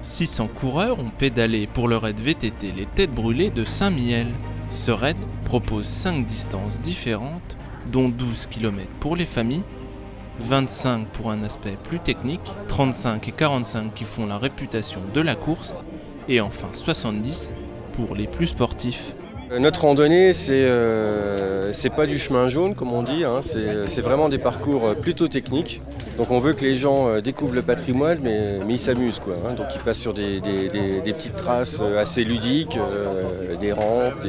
600 coureurs ont pédalé pour le raid VTT Les Têtes Brûlées de Saint-Mihiel. Ce raid propose 5 distances différentes, dont 12 km pour les familles, 25 pour un aspect plus technique, 35 et 45 qui font la réputation de la course, et enfin 70 pour les plus sportifs. Notre randonnée, c'est pas du chemin jaune comme on dit, hein. C'est vraiment des parcours plutôt techniques. Donc on veut que les gens découvrent le patrimoine, mais ils s'amusent, quoi, hein. Donc ils passent sur des petites traces assez ludiques, des rampes,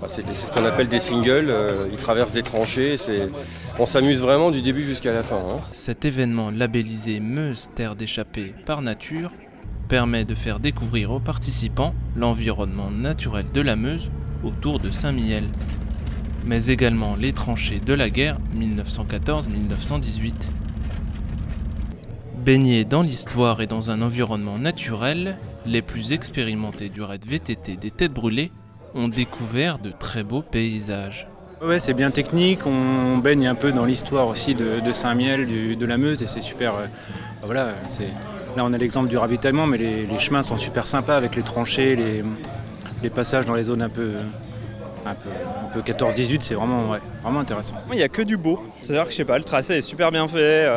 c'est ce qu'on appelle des singles. Ils traversent des tranchées. On s'amuse vraiment du début jusqu'à la fin, hein. Cet événement labellisé Meuse Terre d'échappée par nature permet de faire découvrir aux participants l'environnement naturel de la Meuse autour de Saint-Mihiel, mais également les tranchées de la guerre 1914-1918. Baignés dans l'histoire et dans un environnement naturel, les plus expérimentés du raid VTT des Têtes Brûlées ont découvert de très beaux paysages. Ouais, c'est bien technique, on baigne un peu dans l'histoire aussi de Saint-Mihiel, de la Meuse, et c'est super. Voilà, là on a l'exemple du ravitaillement, mais les chemins sont super sympas avec les tranchées, les passages dans les zones un peu 14-18, c'est vraiment intéressant. Il n'y a que du beau, c'est-à-dire que je sais pas, le tracé est super bien fait,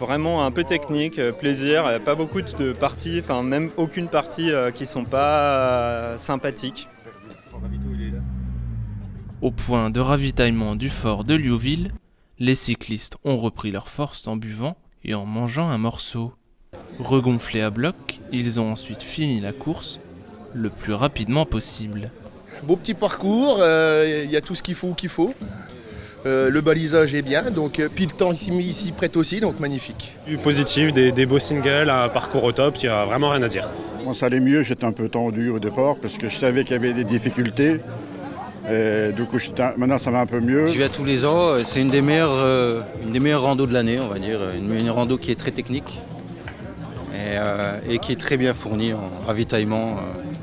vraiment un peu technique, plaisir, pas beaucoup de parties, enfin même aucune partie qui sont pas sympathiques. Au point de ravitaillement du fort de Liouville, les cyclistes ont repris leur force en buvant et en mangeant un morceau. Regonflés à bloc, ils ont ensuite fini la course le plus rapidement possible. Beau petit parcours, y a tout ce qu'il faut. Le balisage est bien, donc puis le temps ici prête aussi, donc magnifique. Du positif, des beaux singles, un parcours au top, il n'y a vraiment rien à dire. Moi ça allait mieux, j'étais un peu tendu au départ parce que je savais qu'il y avait des difficultés. Du coup, maintenant ça va un peu mieux. J'y vais tous les ans, c'est une des meilleures randos de l'année, on va dire. Une rando qui est très technique et qui est très bien fournie en ravitaillement,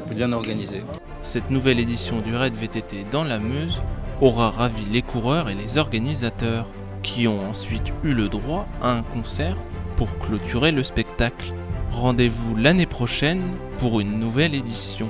bien organisé. Cette nouvelle édition du raid VTT dans la Meuse aura ravi les coureurs et les organisateurs, qui ont ensuite eu le droit à un concert pour clôturer le spectacle. Rendez-vous l'année prochaine pour une nouvelle édition.